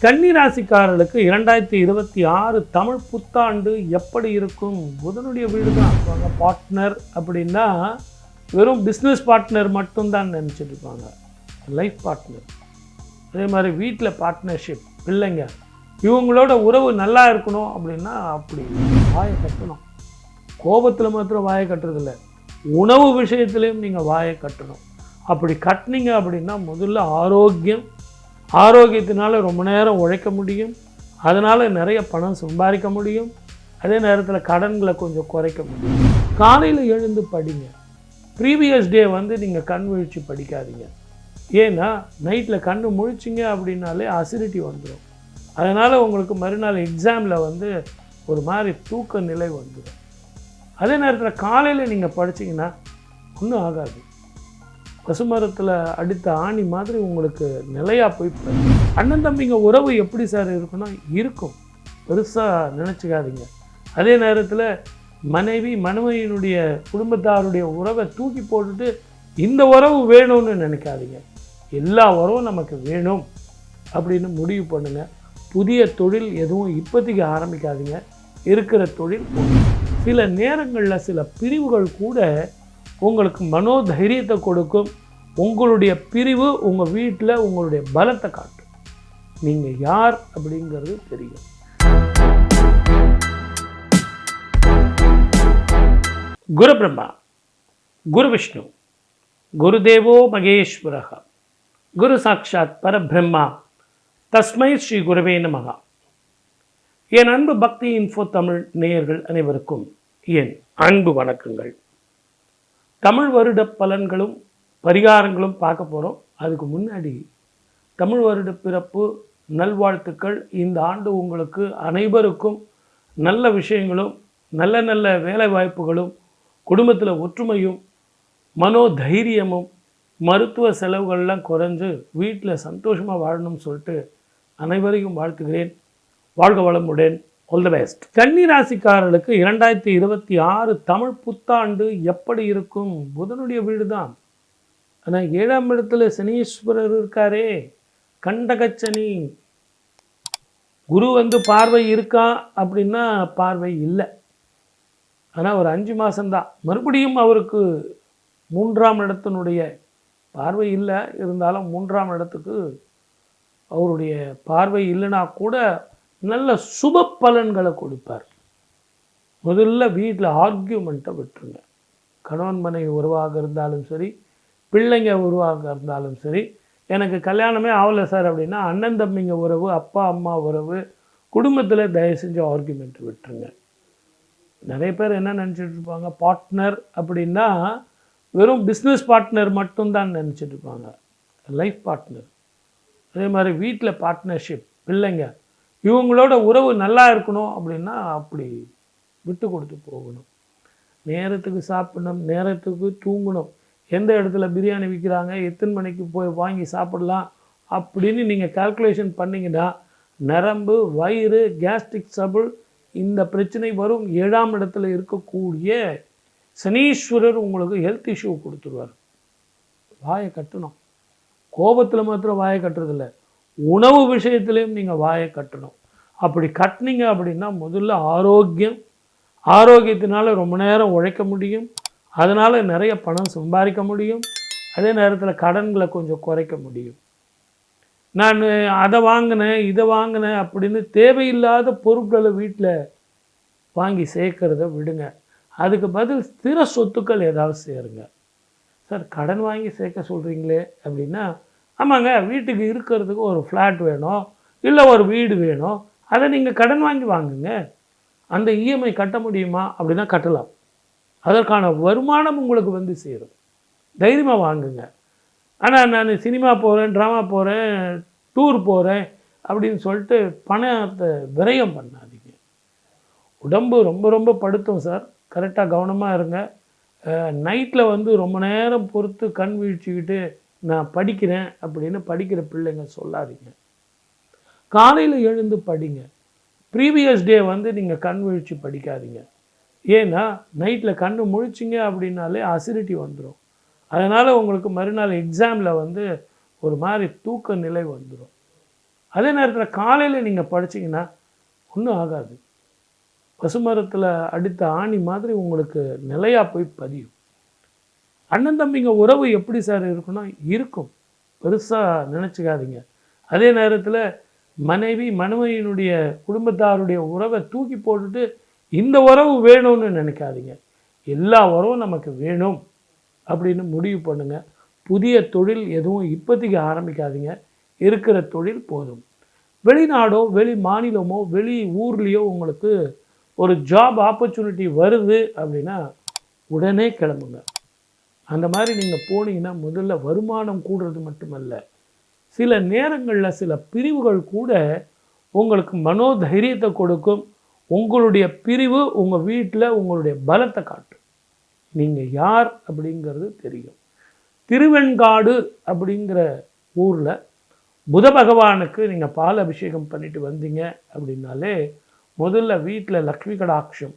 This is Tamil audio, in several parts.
கன்னி ராசிக்காரர்களுக்கு 2026 தமிழ் புத்தாண்டு எப்படி இருக்கும்? புதனுடைய வீடு தான். அவங்க பார்ட்னர் அப்படின்னா வெறும் பிஸ்னஸ் பார்ட்னர் மட்டும்தான் நினச்சிட்டு இருப்பாங்க. லைஃப் பார்ட்னர், அதே மாதிரி வீட்டில் பார்ட்னர்ஷிப், பிள்ளைங்க, இவங்களோட உறவு நல்லா இருக்கணும் அப்படின்னா அப்படி வாயை கட்டணும். கோபத்தில் மாத்திரம் வாயை கட்டுறதில்ல, உணவு விஷயத்துலேயும் நீங்கள் வாயை கட்டணும். அப்படி கட்டினீங்க அப்படின்னா முதல்ல ஆரோக்கியத்தினால ரொம்ப நேரம் உழைக்க முடியும், அதனால் நிறைய பணம் சம்பாதிக்க முடியும், அதே நேரத்தில் கடன்களை கொஞ்சம் குறைக்க முடியும். காலையில் எழுந்து படிங்க. ப்ரீவியஸ் டே நீங்கள் கண் விழிச்சு படிக்காதீங்க. ஏன்னா நைட்டில் கண் முழிச்சிங்க அப்படின்னாலே அசிடிட்டி வந்துடும். அதனால் உங்களுக்கு மறுநாள் எக்ஸாமில் ஒரு மாதிரி தூக்க நிலை வந்துடும். அதே நேரத்தில் காலையில் நீங்கள் படிச்சிங்கன்னா ஒன்றும் ஆகாது. பசுமரத்தில் அடித்த ஆணி மாதிரி உங்களுக்கு நிலையாக போய் அண்ணன் தம்பிங்க உறவு எப்படி சார் இருக்குன்னா இருக்கும், பெருசாக நினச்சிக்காதீங்க. அதே நேரத்தில் மனைவியினுடைய குடும்பத்தாருடைய உறவை தூக்கி போட்டுட்டு இந்த உறவு வேணும்னு நினைக்காதீங்க. எல்லா உறவும் நமக்கு வேணும் அப்படின்னு முடிவு பண்ணுங்க. புதிய தொழில் எதுவும் இப்போதைக்கு ஆரம்பிக்காதீங்க. இருக்கிற தொழில் சில நேரங்களில் சில பிரிவுகள் கூட உங்களுக்கு மனோதைரியத்தை கொடுக்கும். உங்களுடைய பிரிவு உங்கள் வீட்டில் உங்களுடைய பலத்தை காட்டும். நீங்கள் யார் அப்படிங்கிறது தெரியும். குரு பிரம்மா, குரு விஷ்ணு, குருதேவோ மகேஸ்வரः, குரு சாட்சாத் பரபிரம்மா, தஸ்மை ஸ்ரீ குருவே நமஹ. என் அன்பு பக்தி இன்ஃபோ தமிழ் நேயர்கள் அனைவருக்கும் என் அன்பு வணக்கங்கள். தமிழ் வருட பலன்களும் பரிகாரங்களும் பார்க்க போகிறோம். அதுக்கு முன்னாடி தமிழ் வருட பிறப்பு நல்வாழ்த்துக்கள். இந்த ஆண்டு உங்களுக்கு அனைவருக்கும் நல்ல விஷயங்களும் நல்ல நல்ல வேலை வாய்ப்புகளும் குடும்பத்தில் ஒற்றுமையும் மனோதைரியமும் மருத்துவ செலவுகள்லாம் குறைஞ்சு வீட்டில் சந்தோஷமாக வாழணும்னு சொல்லிட்டு அனைவரையும் வாழ்த்துகிறேன். வாழ்க வளமுடன். All the best. கன்னி ராசிக்காரர்களுக்கு 2026 தமிழ் புத்தாண்டு எப்படி இருக்கும்? புதனுடைய வீடு தான். ஆனால் 7ஆம் இடத்துல சனீஸ்வரர் இருக்காரே, கண்டகச்சனி. குரு பார்வை இருக்கா அப்படின்னா பார்வை இல்லை. ஆனால் ஒரு 5 மாதம்தான். மறுபடியும் அவருக்கு 3ஆம் இடத்தினுடைய பார்வை இல்லை. இருந்தாலும் 3ஆம் இடத்துக்கு அவருடைய பார்வை இல்லைனா கூட நல்ல சுப பலன்களை கொடுப்பார். முதல்ல வீட்டில் ஆர்கியூமெண்ட்டை விட்டுருங்க. கணவன் மனைவி உறவாக இருந்தாலும் சரி, பிள்ளைங்க உறவாக இருந்தாலும் சரி. எனக்கு கல்யாணமே ஆகலை சார் அப்படின்னா அண்ணன் தம்பிங்க உறவு, அப்பா அம்மா உறவு, குடும்பத்தில் தயவு செஞ்சு ஆர்கியூமெண்ட்டை விட்டுருங்க. நிறைய பேர் என்ன நினச்சிட்டு இருப்பாங்க, பார்ட்னர் அப்படின்னா வெறும் பிஸ்னஸ் பார்ட்னர் மட்டும்தான் நினச்சிட்டு இருப்பாங்க. லைஃப் பார்ட்னர், அதே மாதிரி வீட்டில் பார்ட்னர்ஷிப், பிள்ளைங்க, இவங்களோட உறவு நல்லா இருக்கணும் அப்படின்னா அப்படி விட்டு கொடுத்து போகணும். நேரத்துக்கு சாப்பிடணும், நேரத்துக்கு தூங்கணும். எந்த இடத்துல பிரியாணி விற்கிறாங்க, எத்தனை மணிக்கு போய் வாங்கி சாப்பிடலாம் அப்படின்னு நீங்கள் கால்குலேஷன் பண்ணிங்கன்னா நரம்பு, வயிறு, கேஸ்ட்ரிக் ட்ரபிள் இந்த பிரச்சனை வரும். 7ஆம் இடத்துல இருக்கக்கூடிய சனீஸ்வரர் உங்களுக்கு ஹெல்த் இஷ்யூ கொடுத்துருவார். வாயை கட்டணும். கோபத்தில் மாத்திரம் வாயை கட்டுறதில்ல, உணவு விஷயத்துலேயும் நீங்கள் வாயை கட்டணும். அப்படி கட்டினீங்க அப்படின்னா முதல்ல ஆரோக்கியத்தினால ரொம்ப நேரம் உழைக்க முடியும், அதனால் நிறைய பணம் சம்பாதிக்க முடியும், அதே நேரத்தில் கடன்களை கொஞ்சம் குறைக்க முடியும். நான் அதை வாங்கினேன் இதை வாங்கினேன் அப்படின்னு தேவையில்லாத பொருட்களை வீட்டில் வாங்கி சேர்க்கறத விடுங்க. அதுக்கு பதில் ஸ்திர சொத்துக்கள் ஏதாவது சேருங்க. சார் கடன் வாங்கி சேர்க்க சொல்கிறீங்களே அப்படின்னா, ஆமாங்க, வீட்டுக்கு இருக்கிறதுக்கு ஒரு ஃப்ளாட் வேணும், இல்லை ஒரு வீடு வேணும், அதை நீங்கள் கடன் வாங்குங்க. அந்த இஎம்ஐ கட்ட முடியுமா அப்படின்னா கட்டலாம். அதற்கான வருமானம் உங்களுக்கு சேரும். தைரியமாக வாங்குங்க. ஆனால் நான் சினிமா போகிறேன், ட்ராமா போகிறேன், டூர் போகிறேன் அப்படின்னு சொல்லிட்டு பணத்தை விரயம் பண்ணாதீங்க. உடம்பு ரொம்ப ரொம்ப படுத்தும் சார். கரெக்டாக கவனமாக இருங்க. நைட்டில் ரொம்ப நேரம் பொறுத்து கண் வீழ்ச்சிக்கிட்டு நான் படிக்கிறேன் அப்படின்னு படிக்கிற பிள்ளைங்க சொல்லாதீங்க. காலையில் எழுந்து படிங்க. ப்ரீவியஸ் டே நீங்கள் கண் வீழ்ச்சி படிக்காதீங்க. ஏன்னா நைட்டில் கண் முழிச்சிங்க அப்படின்னாலே அசிடிட்டி வந்துடும். அதனால் உங்களுக்கு மறுநாள் எக்ஸாமில் ஒரு மாதிரி தூக்க நிலை வந்துடும். அதே நேரத்தில் காலையில் நீங்கள் படிச்சிங்கன்னா ஒன்றும் ஆகாது. பசுமரத்தில் அடித்த ஆணி மாதிரி உங்களுக்கு நிலையாக போய் பதியும். அண்ணன் தம்பிங்க உறவு எப்படி சார் இருக்குன்னா இருக்கும், பெருசாக நினச்சிக்காதீங்க. அதே நேரத்தில் மனைவியினுடைய குடும்பத்தாருடைய உறவை தூக்கி போட்டுட்டு இந்த உறவு வேணும்னு நினைக்காதீங்க. எல்லா உறவும் நமக்கு வேணும் அப்படின்னு முடிவு பண்ணுங்கள். புதிய தொழில் எதுவும் இப்போதைக்கு ஆரம்பிக்காதீங்க. இருக்கிற தொழில் போதும். வெளிநாடோ வெளி மாநிலமோ வெளி ஊர்லேயோ உங்களுக்கு ஒரு ஜாப் ஆப்பர்ச்சுனிட்டி வருது அப்படின்னா உடனே கிளம்புங்க. அந்த மாதிரி நீங்கள் போனீங்கன்னா முதல்ல வருமானம் கூடுறது மட்டுமல்ல, சில நேரங்களில் சில பிரிவுகள் கூட உங்களுக்கு மனோதைரியத்தை கொடுக்கும். உங்களுடைய பிரிவு உங்கள் வீட்டில் உங்களுடைய பலத்தை காட்டும். நீங்கள் யார் அப்படிங்கிறது தெரியும். திருவெண்காடு அப்படிங்கிற ஊரில் புத பகவானுக்கு நீங்கள் பால் அபிஷேகம் பண்ணிட்டு வந்தீங்க அப்படின்னாலே முதல்ல வீட்டில் லக்ஷ்மி கடாட்சம்.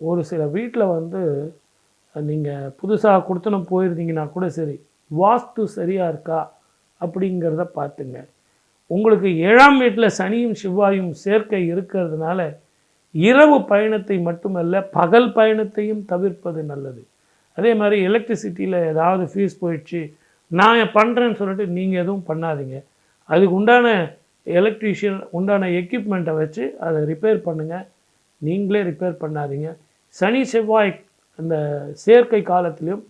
ஒரு சில வீட்டில் நீங்கள் புதுசாக கொடுத்தனும் போயிருந்தீங்கன்னா கூட சரி, வாஸ்து சரியாக இருக்கா அப்படிங்கிறத பார்த்துங்க. உங்களுக்கு 7ஆம் வீட்டில் சனியும் செவ்வாயும் சேர்க்கை இருக்கிறதுனால இரவு பயணத்தை மட்டுமல்ல பகல் பயணத்தையும் தவிர்ப்பது நல்லது. அதே மாதிரி எலக்ட்ரிசிட்டியில் ஏதாவது ஃபீஸ் போயிடுச்சு, நான் பண்ணுறேன்னு சொல்லிட்டு நீங்கள் எதுவும் பண்ணாதீங்க. அதுக்கு உண்டான எலக்ட்ரீஷியன் உண்டான எக்யூப்மெண்ட்டை வச்சு அதை ரிப்பேர் பண்ணுங்கள். நீங்களே ரிப்பேர் பண்ணாதீங்க. சனி செவ்வாய் அந்த சேர்க்கை காலத்திலையும்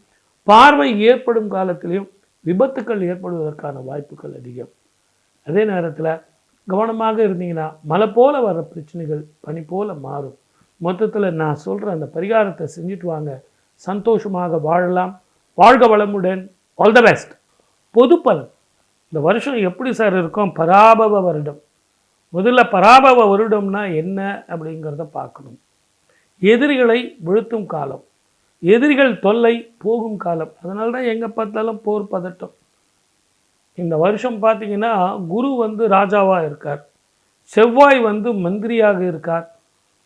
பார்வை ஏற்படும் காலத்திலையும் விபத்துக்கள் ஏற்படுவதற்கான வாய்ப்புகள் அதிகம். அதே நேரத்தில் கவனமாக இருந்தீங்கன்னா மழை போல் வர்ற பிரச்சனைகள் பனி போல் மாறும். மொத்தத்தில் நான் சொல்கிற அந்த பரிகாரத்தை செஞ்சுட்டு வாங்க, சந்தோஷமாக வாழலாம். வாழ்க வளமுடன். All the best. பொது பலன் இந்த வருஷம் எப்படி சார் இருக்கும்? பராபவ வருடம். முதல்ல பராபவ வருடம்னா என்ன அப்படிங்கிறத பார்க்கணும். எதிரிகளை வீழ்த்தும் காலம், எதிரிகள் தொல்லை போகும் காலம். அதனால தான் எங்கே பார்த்தாலும் போர் பதட்டம். இந்த வருஷம் பார்த்திங்கன்னா குரு ராஜாவாக இருக்கார், செவ்வாய் மந்திரியாக இருக்கார்.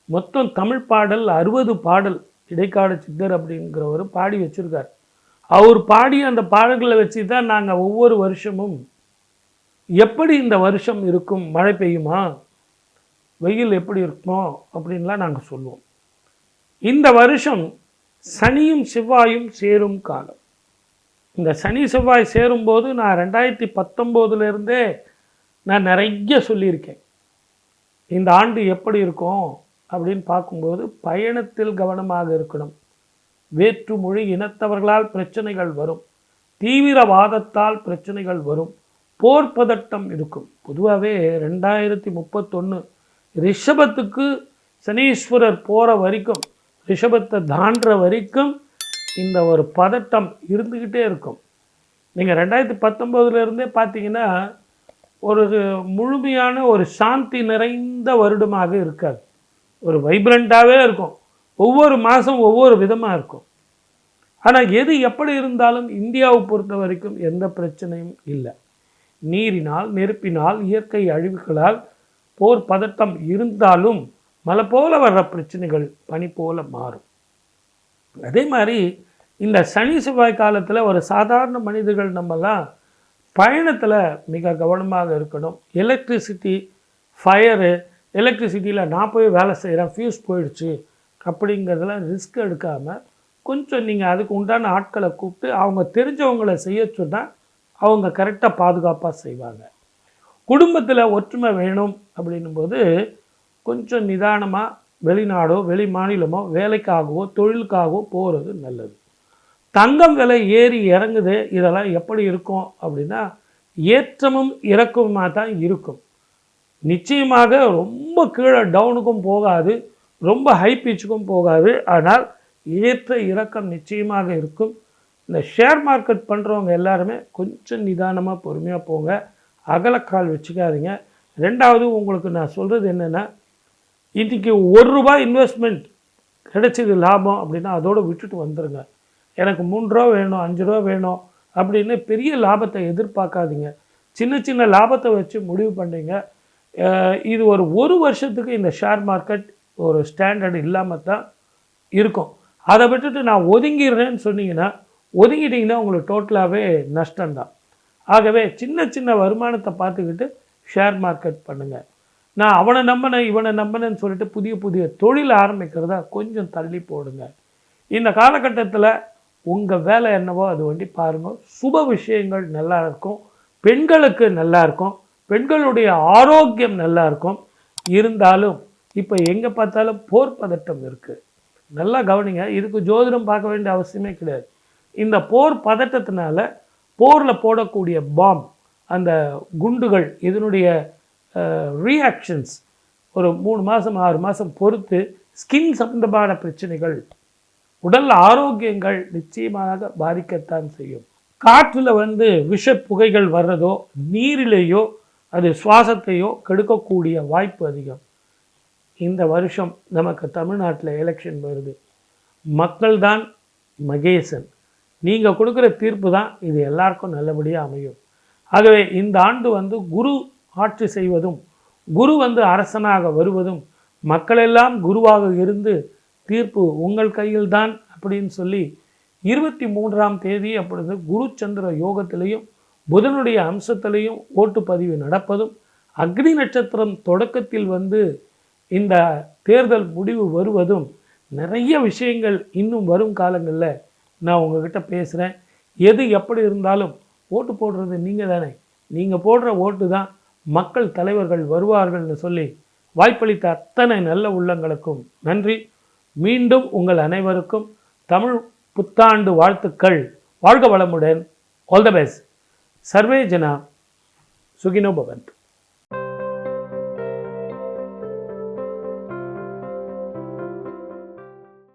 மொத்தம் தமிழ் பாடல் 60 பாடல் இடைக்காடு சித்தர் அப்படிங்கிறவர் பாடி வச்சுருக்கார். அவர் பாடிய அந்த பாடல்களை வச்சு தான் நாங்கள் ஒவ்வொரு வருஷமும் எப்படி இந்த வருஷம் இருக்கும், மழை பெய்யுமா, வெயில் எப்படி இருக்குமோ அப்படின்லாம் நாங்கள் சொல்லுவோம். இந்த வருஷம் சனியும் செவ்வாயும் சேரும் காலம். இந்த சனி செவ்வாய் சேரும்போது நான் 2019 நான் நிறைய சொல்லியிருக்கேன். இந்த ஆண்டு எப்படி இருக்கும் அப்படின்னு பார்க்கும்போது பயணத்தில் கவனமாக இருக்கணும். வேற்று மொழி இனத்தவர்களால் பிரச்சனைகள் வரும், தீவிரவாதத்தால் பிரச்சனைகள் வரும், போர் பதட்டம் இருக்கும். பொதுவாகவே 2031 ரிஷபத்துக்கு சனீஸ்வரர் போகிற வரைக்கும், ரிஷபத்தை தாண்டுற வரைக்கும் இந்த ஒரு பதட்டம் இருந்துக்கிட்டே இருக்கும். நீங்கள் 2019 பார்த்தீங்கன்னா ஒரு முழுமையான ஒரு சாந்தி நிறைந்த வருடமாக இருக்காது. ஒரு வைப்ரண்ட்டாகவே இருக்கும். ஒவ்வொரு மாதம் ஒவ்வொரு விதமாக இருக்கும். ஆனால் எது எப்படி இருந்தாலும் இந்தியாவை பொறுத்த வரைக்கும் எந்த பிரச்சனையும் இல்லை. நீரினால், நெருப்பினால், இயற்கை அழிவுகளால் போர் பதட்டம் இருந்தாலும் மழை போல வர்ற பிரச்சனைகள் பனி போல மாறும். அதே மாதிரி இந்த சனி செவ்வாய் காலத்தில் ஒரு சாதாரண மனிதர்கள் நம்மலாம் பயணத்தில் மிக கவனமாக இருக்கணும். எலக்ட்ரிசிட்டி, ஃபயரு, எலக்ட்ரிசிட்டியில் நான் போய் வேலை செய்கிறேன், ஃபியூஸ் போயிடுச்சு அப்படிங்கிறதெல்லாம் ரிஸ்க் எடுக்காமல் கொஞ்சம் நீங்கள் அதுக்கு உண்டான ஆட்களை கூப்பிட்டு அவங்க தெரிஞ்சவங்களை செய்ய சொன்னால் அவங்க கரெக்டாக பாதுகாப்பாக செய்வாங்க. குடும்பத்தில் ஒற்றுமை வேணும் அப்படின்னும்போது கொஞ்சம் நிதானமாக வெளிநாடோ வெளி மாநிலமோ வேலைக்காகவோ தொழிலுக்காகவோ போகிறது நல்லது. தங்கம் விலை ஏறி இறங்குது, இதெல்லாம் எப்படி இருக்கும் அப்படின்னா ஏற்றமும் இறக்கமாக தான் இருக்கும். நிச்சயமாக ரொம்ப கீழே டவுனுக்கும் போகாது, ரொம்ப ஹை பீச்சுக்கும் போகாது. ஆனால் ஏற்ற இறக்கம் நிச்சயமாக இருக்கும். இந்த ஷேர் மார்க்கெட் பண்ணுறவங்க எல்லாருமே கொஞ்சம் நிதானமாக பொறுமையாக போங்க, அகலக்கால் வச்சுக்காதீங்க. ரெண்டாவது உங்களுக்கு நான் சொல்கிறது என்னென்னா, இன்றைக்கி ₹1 இன்வெஸ்ட்மெண்ட் கிடைச்சிது லாபம் அப்படின்னா அதோடு விட்டுட்டு வந்துடுங்க. எனக்கு ₹3 வேணும், ₹5 வேணும் அப்படின்னு பெரிய லாபத்தை எதிர்பார்க்காதீங்க. சின்ன சின்ன லாபத்தை வச்சு முடிவு பண்ணுறீங்க. இது ஒரு வருஷத்துக்கு இந்த ஷேர் மார்க்கெட் ஒரு ஸ்டாண்டர்ட் இல்லாமல் தான் இருக்கும். அதை விட்டுட்டு நான் ஒதுங்கிடுறேன்னு சொன்னீங்கன்னா ஒதுங்கிட்டிங்கன்னா உங்களுக்கு டோட்டலாகவே நஷ்டம்தான். ஆகவே சின்ன சின்ன வருமானத்தை பார்த்துக்கிட்டு ஷேர் மார்க்கெட் பண்ணுங்கள். நான் அவனை நம்பினேன் இவனை நம்பினேன்னு சொல்லிட்டு புதிய புதிய தொழில் ஆரம்பிக்கிறத கொஞ்சம் தள்ளி போடுங்க. இந்த காலகட்டத்தில் உங்கள் வேலை என்னவோ அது வண்டி பாருங்கள். சுப விஷயங்கள் நல்லா இருக்கும், பெண்களுக்கு நல்லா இருக்கும், பெண்களுடைய ஆரோக்கியம் நல்லா இருக்கும். இருந்தாலும் இப்போ எங்கே பார்த்தாலும் போர் பதட்டம் இருக்குது. நல்லா கவனிங்க, இதுக்கு ஜோதிடம் பார்க்க வேண்டிய அவசியமே கிடையாது. இந்த போர் பதட்டத்தினால போரில் போடக்கூடிய பாம், அந்த குண்டுகள், இதனுடைய ரியாக்ஷன்ஸ் ஒரு 3 மாதம் 6 மாதம் பொறுத்து ஸ்கின் சம்பந்தமான பிரச்சனைகள், உடல் ஆரோக்கியங்கள் நிச்சயமாக பாதிக்கத்தான் செய்யும். காற்றில் விஷ புகைகள் வர்றதோ நீரிலேயோ அது சுவாசத்தையோ கெடுக்கக்கூடிய வாய்ப்பு அதிகம். இந்த வருஷம் நமக்கு தமிழ்நாட்டில் எலெக்ஷன் வருது. மக்கள் தான் மகேசன். நீங்கள் கொடுக்குற தீர்ப்பு தான் இது எல்லாருக்கும் நல்லபடியாக அமையும். ஆகவே இந்த ஆண்டு குரு ஆட்சி செய்வதும், குரு அரசனாக வருவதும், மக்களெல்லாம் குருவாக இருந்து தீர்ப்பு உங்கள் கையில்தான் அப்படின்னு சொல்லி 23ஆம் தேதி அப்பொழுது குரு சந்திர யோகத்திலையும் புதனுடைய அம்சத்திலையும் ஓட்டுப்பதிவு நடப்பதும், அக்னி நட்சத்திரம் தொடக்கத்தில் இந்த தேர்தல் முடிவு வருவதும், நிறைய விஷயங்கள் இன்னும் வரும் காலங்களில் நான் உங்ககிட்ட பேசுகிறேன். எது எப்படி இருந்தாலும் ஓட்டு போடுறது நீங்கள் தானே. நீங்கள் போடுற ஓட்டு தான் மக்கள் தலைவர்கள் வருவார்கள்னு சொல்லி வாய்ப்பளித்த அத்தனை நல்ல உள்ளங்களுக்கும் நன்றி. மீண்டும் உங்கள் அனைவருக்கும் தமிழ் புத்தாண்டு வாழ்த்துக்கள். வாழ்க வளமுடன். All the best. சர்வே ஜனா சுகினோ பவந்து.